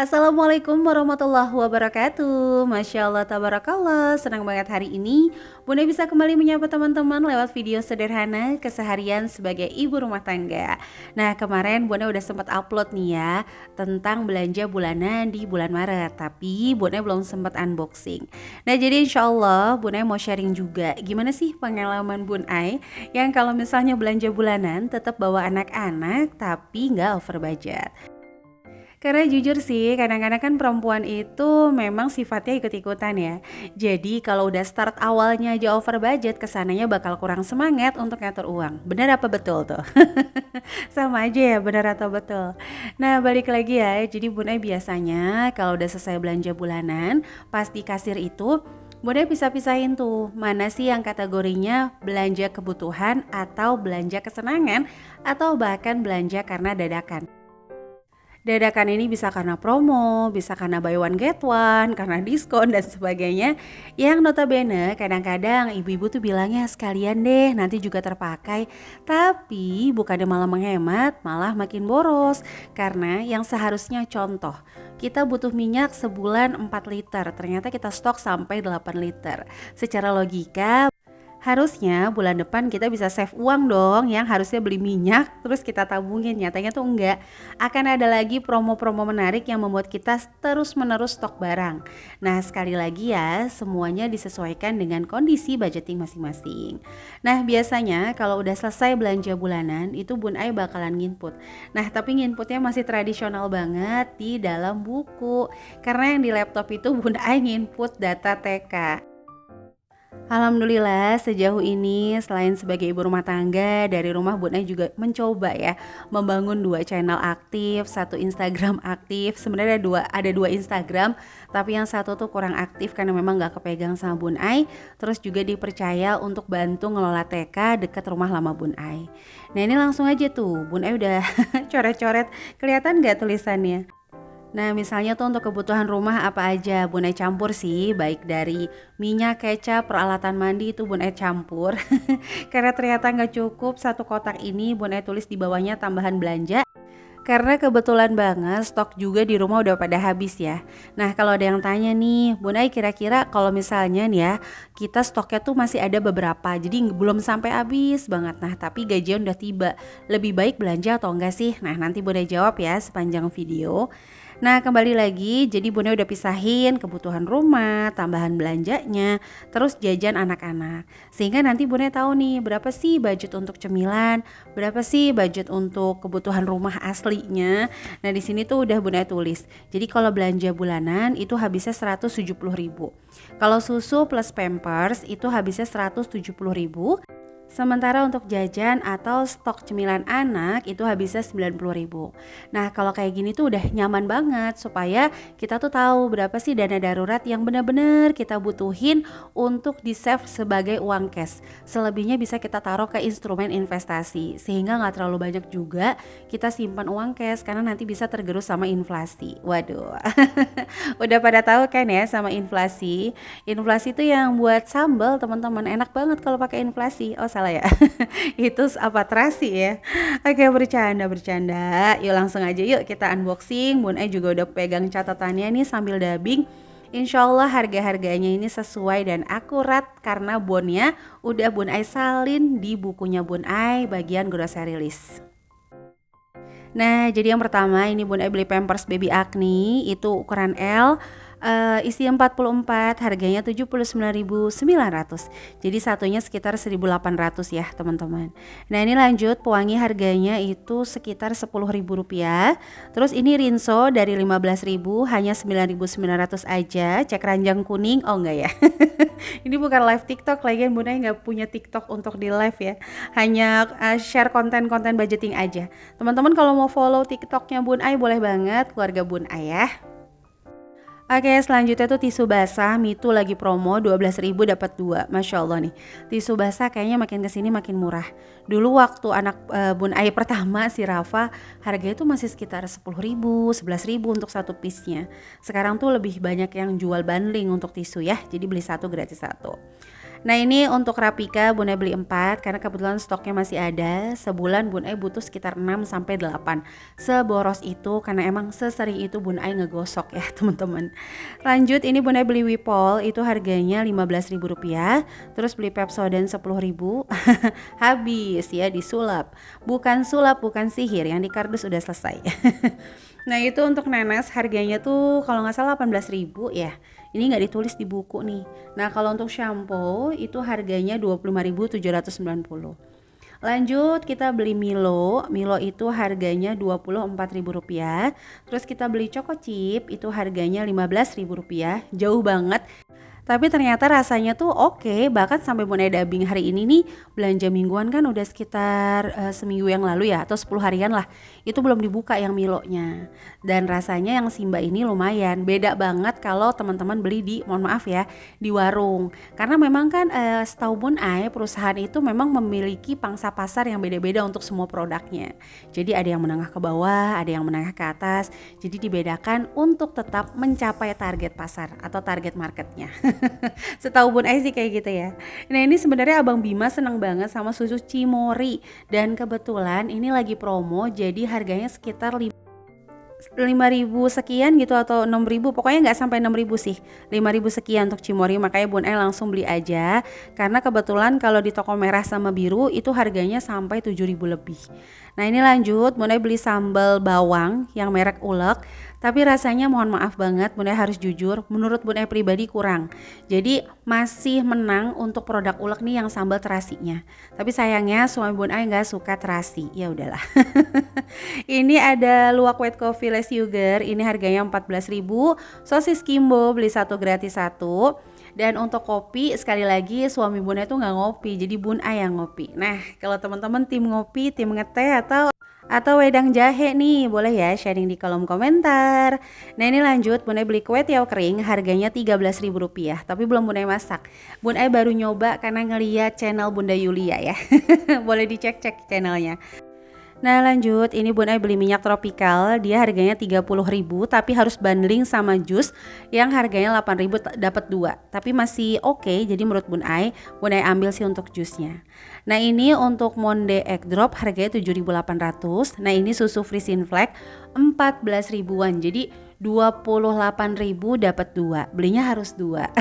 Assalamualaikum warahmatullahi wabarakatuh. Masya Allah, tabarakallah. Senang banget hari ini Bunda bisa kembali menyapa teman-teman lewat video sederhana keseharian sebagai ibu rumah tangga. Nah, kemarin Bunda udah sempat upload nih ya tentang belanja bulanan di bulan Maret, tapi Bunda belum sempat unboxing. Nah, jadi insya Allah Bunda mau sharing juga gimana sih pengalaman Bunda yang kalau misalnya belanja bulanan tetap bawa anak-anak tapi nggak over budget. Karena jujur sih, kadang-kadang kan perempuan itu memang sifatnya ikut-ikutan ya. Jadi kalau udah start awalnya aja over budget, kesananya bakal kurang semangat untuk ngatur uang. Bener apa betul tuh? Sama aja ya, bener atau betul? Nah, balik lagi ya. Jadi Bunda biasanya kalau udah selesai belanja bulanan, pas di kasir itu Bunda bisa pisahin tuh, mana sih yang kategorinya belanja kebutuhan atau belanja kesenangan atau bahkan belanja karena dadakan. Dadakan ini bisa karena promo, bisa karena buy one get one, karena diskon dan sebagainya. Yang notabene kadang-kadang ibu-ibu tuh bilangnya sekalian deh nanti juga terpakai. Tapi bukannya malah menghemat, malah makin boros. Karena yang seharusnya contoh, kita butuh minyak sebulan 4 liter, ternyata kita stok sampai 8 liter. Secara logika harusnya bulan depan kita bisa save uang dong yang harusnya beli minyak terus kita tabungin, nyatanya tuh enggak. Akan ada lagi promo-promo menarik yang membuat kita terus menerus stok barang. Nah, sekali lagi ya, semuanya disesuaikan dengan kondisi budgeting masing-masing. Nah, biasanya kalau udah selesai belanja bulanan itu Bun Ai bakalan nginput. Nah, tapi nginputnya masih tradisional banget di dalam buku, karena yang di laptop itu Bun Ai nginput data TK. Alhamdulillah sejauh ini selain sebagai ibu rumah tangga dari rumah Bunda juga mencoba ya membangun 2 channel aktif, 1 Instagram aktif. Sebenarnya ada dua Instagram, tapi yang satu tuh kurang aktif karena memang nggak kepegang sama Bun Ai. Terus juga dipercaya untuk bantu ngelola TK dekat rumah lama Bun Ai. Nah, ini langsung aja tuh Bun Ai udah coret-coret, kelihatan nggak tulisannya? Nah, misalnya tuh untuk kebutuhan rumah apa aja Bun Ai campur sih, baik dari minyak, kecap, peralatan mandi itu Bun Ai campur. Karena ternyata nggak cukup satu kotak ini, Bun Ai tulis di bawahnya tambahan belanja. Karena kebetulan banget stok juga di rumah udah pada habis ya. Nah, kalau ada yang tanya nih, Bun Ai kira-kira kalau misalnya nih ya, kita stoknya tuh masih ada beberapa, jadi belum sampai habis banget. Nah, tapi gajian udah tiba. Lebih baik belanja atau enggak sih? Nah, nanti Bun Ai jawab ya sepanjang video. Nah, kembali lagi, jadi Bunda udah pisahin kebutuhan rumah, tambahan belanjanya, terus jajan anak-anak. Sehingga nanti Bunda tahu nih berapa sih budget untuk cemilan, berapa sih budget untuk kebutuhan rumah aslinya. Nah, di sini tuh udah Bunda tulis. Jadi kalau belanja bulanan itu habisnya 170.000. Kalau susu plus Pampers itu habisnya 170.000. Sementara untuk jajan atau stok cemilan anak itu habisnya 90.000. Nah, kalau kayak gini tuh udah nyaman banget supaya kita tuh tahu berapa sih dana darurat yang benar-benar kita butuhin untuk di-save sebagai uang cash. Selebihnya bisa kita taruh ke instrumen investasi sehingga nggak terlalu banyak juga kita simpan uang cash karena nanti bisa tergerus sama inflasi. Waduh. Udah pada tahu kan ya sama inflasi? Inflasi itu yang buat sambal teman-teman, enak banget kalau pakai inflasi. Oh, salah ya. Itu apa terasi ya. Oke, bercanda. Yuk langsung aja yuk kita unboxing. Bun Ai juga udah pegang catatannya nih sambil dubbing. Insya Allah harga-harganya ini sesuai dan akurat karena bonnya udah Bun Ai salin di bukunya Bun Ai bagian grocery list. Nah, jadi yang pertama ini Bun Ai beli Pampers Baby Acne itu ukuran L, isi 44, harganya 79.900. Jadi satunya sekitar 1.800 ya teman-teman. Nah, ini lanjut pewangi harganya itu sekitar Rp10.000. Terus ini rinso dari 15.000 hanya 9.900 aja. Cek ranjang kuning, oh enggak ya. Ini bukan live TikTok, lagian Bunda nggak punya TikTok untuk di live ya. Hanya share konten-konten budgeting aja. Teman-teman kalau mau follow TikToknya Bun Ai boleh banget, keluarga Bun Ai ya. Oke, selanjutnya tuh tisu basah Mitu lagi promo 12.000 dapat 2. Masya Allah nih. Tisu basah kayaknya makin kesini makin murah. Dulu waktu anak Bun Ai pertama si Rafa harganya tuh masih sekitar 10.000, 11.000 untuk satu piece-nya. Sekarang tuh lebih banyak yang jual bundling untuk tisu ya. Jadi beli satu gratis satu. Nah ini untuk Rapika Bun Ai beli 4 karena kebetulan stoknya masih ada. Sebulan Bun Ai butuh sekitar 6 sampai 8. Seboros itu karena emang sesering itu Bun Ai ngegosok ya teman-teman. Lanjut ini Bun Ai beli Wipol itu harganya Rp15.000. Terus beli Pepsodent Rp10.000. Habis ya disulap. Bukan sulap, bukan sihir, yang di kardus udah selesai. Nah itu untuk nanas harganya tuh kalau nggak salah 18.000 ya. Ini nggak ditulis di buku nih. Nah kalau untuk shampoo itu harganya 25.790. Lanjut kita beli Milo. Milo itu harganya Rp24.000. Terus kita beli Choco Chip itu harganya Rp15.000. Jauh banget. Tapi ternyata rasanya tuh oke, bahkan sampai mulai dubbing hari ini nih belanja mingguan kan udah sekitar seminggu yang lalu ya atau 10 harian lah. Itu belum dibuka yang Milonya. Dan rasanya yang Simba ini lumayan. Beda banget kalau teman-teman beli di mohon maaf ya, di warung. Karena memang kan setahu Bun Ai perusahaan itu memang memiliki pangsa pasar yang beda-beda untuk semua produknya. Jadi ada yang menengah ke bawah, ada yang menengah ke atas. Jadi dibedakan untuk tetap mencapai target pasar atau target marketnya. Setahu Bun Ai sih kayak gitu ya. Nah ini sebenarnya Abang Bima seneng banget sama susu Cimory. Dan kebetulan ini lagi promo jadi harganya sekitar 5.000 sekian gitu atau 6.000, pokoknya nggak sampai 6.000 sih, 5.000 sekian untuk Cimory. Makanya Bun Ai langsung beli aja karena kebetulan kalau di toko merah sama biru itu harganya sampai 7.000 lebih. Nah ini lanjut Bun Ai beli sambal bawang yang merek Ulek, tapi rasanya mohon maaf banget Bun Ai harus jujur, menurut Bun Ai pribadi kurang. Jadi masih menang untuk produk Ulek nih yang sambal terasinya. Tapi sayangnya suami Bun Ai nggak suka terasi, ya udahlah. Ini ada luwak white coffee less sugar, ini harganya 14.000. Sosis Kimbo beli satu gratis satu. Dan untuk kopi sekali lagi suami Bun Ai tuh nggak ngopi, jadi Bun Ai yang ngopi. Nah kalau teman-teman tim ngopi, tim ngeteh atau wedang jahe nih, boleh ya sharing di kolom komentar. Nah ini lanjut Bun Ai beli kue tiaw kering harganya Rp13.000, tapi belum Bun Ai masak. Bun Ai baru nyoba karena ngeliat channel Bunda Yulia ya. Boleh dicek-cek channelnya. Nah lanjut, ini Bun Ai beli minyak tropikal, dia harganya 30.000 tapi harus bundling sama jus yang harganya 8.000 dapat 2. Tapi masih oke, jadi menurut Bun Ai ambil sih untuk jusnya. Nah ini untuk Monde Egg Drop harganya 7.800. Nah ini susu Frisin Flag 14 ribuan, jadi 28.000 dapat 2. Belinya harus 2.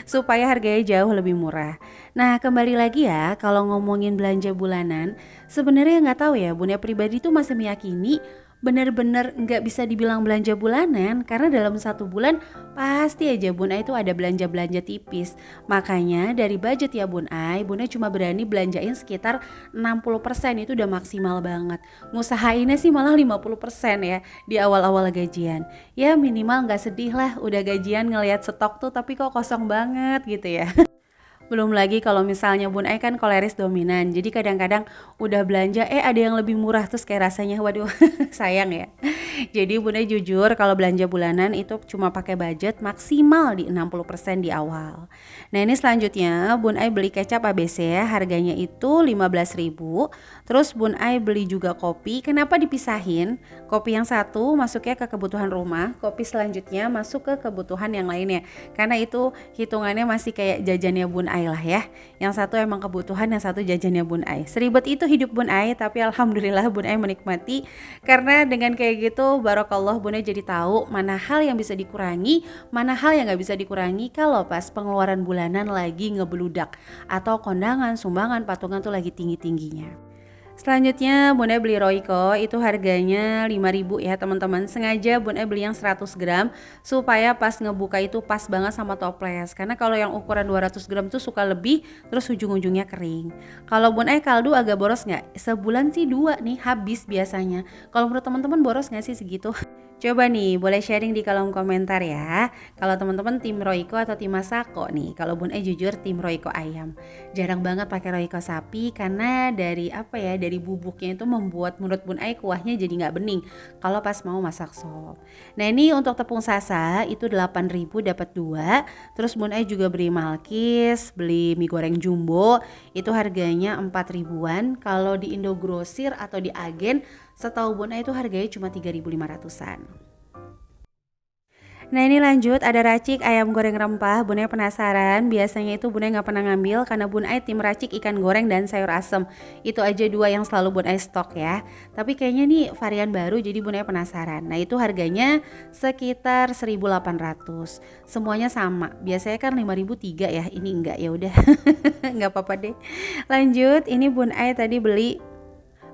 Supaya harganya jauh lebih murah. Nah kembali lagi ya, kalau ngomongin belanja bulanan, sebenarnya nggak tahu ya, Bunda pribadi tuh masih meyakini benar-benar nggak bisa dibilang belanja bulanan karena dalam satu bulan pasti aja Bun Ai itu ada belanja-belanja tipis. Makanya dari budget ya Bun Ai cuma berani belanjain sekitar 60%, itu udah maksimal banget. Ngusahainnya sih malah 50% ya di awal-awal gajian. Ya minimal nggak sedih lah udah gajian ngelihat stok tuh tapi kok kosong banget gitu ya. Belum lagi kalau misalnya Bun Ai kan koleris dominan. Jadi kadang-kadang udah belanja ada yang lebih murah terus kayak rasanya waduh sayang ya. Jadi Bun Ai jujur kalau belanja bulanan itu cuma pakai budget maksimal di 60% di awal. Nah ini selanjutnya Bun Ai beli kecap ABC ya, harganya itu 15.000. Terus Bun Ai beli juga kopi. Kenapa dipisahin? Kopi yang satu masuknya ke kebutuhan rumah, kopi selanjutnya masuk ke kebutuhan yang lainnya. Karena itu hitungannya masih kayak jajannya Bun Ai lah ya. Yang satu emang kebutuhan, yang satu jajannya Bun Ai. Seribet itu hidup Bun Ai, tapi alhamdulillah Bun Ai menikmati karena dengan kayak gitu barokallah Bun Ai jadi tahu mana hal yang bisa dikurangi, mana hal yang nggak bisa dikurangi kalau pas pengeluaran bulanan lagi ngebludak atau kondangan, sumbangan, patungan tuh lagi tinggi-tingginya. Selanjutnya Bun Ai beli Royco, itu harganya 5.000 ya teman-teman. Sengaja Bun Ai beli yang 100 gram supaya pas ngebuka itu pas banget sama toples. Karena kalau yang ukuran 200 gram tuh suka lebih terus ujung-ujungnya kering. Kalau Bun Ai kaldu agak boros nggak? Sebulan sih 2 nih habis biasanya. Kalau menurut teman-teman boros nggak sih segitu? Coba nih boleh sharing di kolom komentar ya. Kalau teman-teman tim Royco atau tim Masako nih. Kalau Bun Ai jujur tim Royco ayam. Jarang banget pakai Royco sapi karena dari dari bubuknya itu membuat menurut Bun Ai kuahnya jadi nggak bening kalau pas mau masak sop. Nah ini untuk tepung sasa itu 8.000 dapat 2. Terus Bun Ai juga beli Malkis, beli mie goreng jumbo itu harganya 4 ribuan. Kalau di Indogrosir atau di Agen setahu Bun Ai itu harganya cuma 3.500-an. Nah ini lanjut, ada racik ayam goreng rempah. Bun Ai penasaran, biasanya itu Bun Ai nggak pernah ngambil karena Bun Ai tim racik ikan goreng dan sayur asem. Itu aja dua yang selalu Bun Ai stok ya. Tapi kayaknya nih varian baru jadi Bun Ai penasaran. Nah itu harganya sekitar 1.800. Semuanya sama. Biasanya kan 5.003 ya. Ini enggak, ya udah. Nggak apa-apa deh. Lanjut, ini Bun Ai tadi beli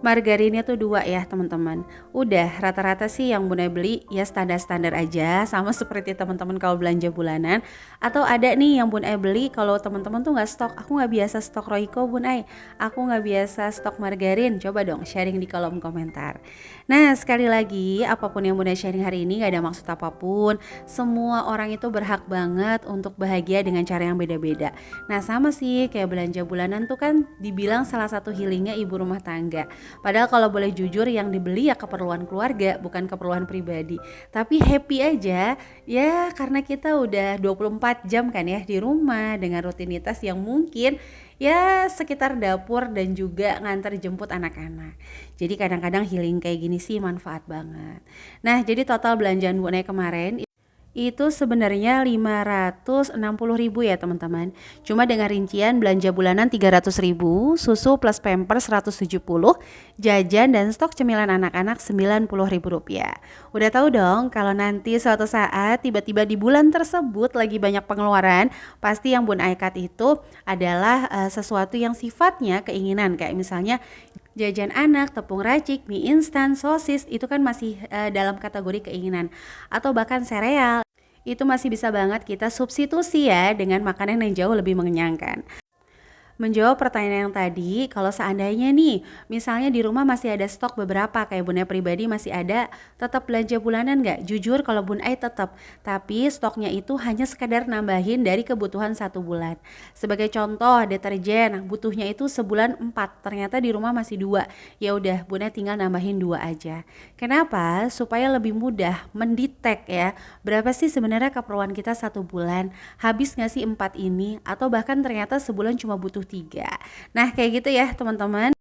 margarinnya tuh dua ya teman-teman. Udah rata-rata sih yang Bun Ai beli ya standar-standar aja, sama seperti teman-teman kalau belanja bulanan. Atau ada nih yang Bun Ai beli kalau teman-teman tuh nggak stok. Aku nggak biasa stok Royco Bun Ai. Aku nggak biasa stok margarin. Coba dong sharing di kolom komentar. Nah sekali lagi apapun yang Bun Ai sharing hari ini nggak ada maksud apapun. Semua orang itu berhak banget untuk bahagia dengan cara yang beda-beda. Nah sama sih kayak belanja bulanan tuh kan dibilang salah satu healingnya ibu rumah tangga. Padahal kalau boleh jujur yang dibeli ya keperluan keluarga, bukan keperluan pribadi. Tapi happy aja ya karena kita udah 24 jam kan ya di rumah dengan rutinitas yang mungkin ya sekitar dapur dan juga ngantar jemput anak-anak. Jadi kadang-kadang healing kayak gini sih manfaat banget. Nah, jadi total belanjaan Bun Ai kemarin itu sebenarnya 560.000 ya teman-teman. Cuma dengan rincian belanja bulanan 300.000, susu plus pampers 170, jajan dan stok cemilan anak-anak 90.000 rupiah. Udah tahu dong kalau nanti suatu saat tiba-tiba di bulan tersebut lagi banyak pengeluaran, pasti yang Bun Ai cut itu adalah sesuatu yang sifatnya keinginan, kayak misalnya jajan anak, tepung racik, mie instan, sosis itu kan masih dalam kategori keinginan, atau bahkan sereal itu masih bisa banget kita substitusi ya dengan makanan yang jauh lebih mengenyangkan. Menjawab pertanyaan yang tadi, kalau seandainya nih, misalnya di rumah masih ada stok beberapa, kayak Bun Ai pribadi masih ada, tetap belanja bulanan nggak? Jujur kalau Bun Ai tetap, tapi stoknya itu hanya sekadar nambahin dari kebutuhan 1 bulan. Sebagai contoh, deterjen, butuhnya itu sebulan 4, ternyata di rumah masih 2. Ya udah, Bun Ai tinggal nambahin 2 aja. Kenapa? Supaya lebih mudah mendetek ya, berapa sih sebenarnya keperluan kita 1 bulan? Habis nggak sih 4 ini? Atau bahkan ternyata sebulan cuma butuh 3. Nah kayak gitu ya teman-teman.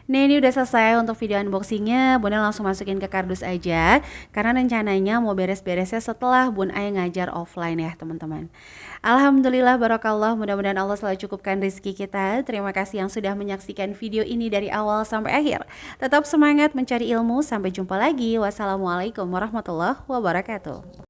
Nah ini udah selesai untuk video unboxingnya. Bun Ai langsung masukin ke kardus aja, karena rencananya mau beres-beresnya setelah Bun Ai ngajar offline ya teman-teman. Alhamdulillah barokallah, mudah-mudahan Allah selalu cukupkan rezeki kita. Terima kasih yang sudah menyaksikan video ini dari awal sampai akhir. Tetap semangat mencari ilmu, sampai jumpa lagi. Wassalamualaikum warahmatullahi wabarakatuh.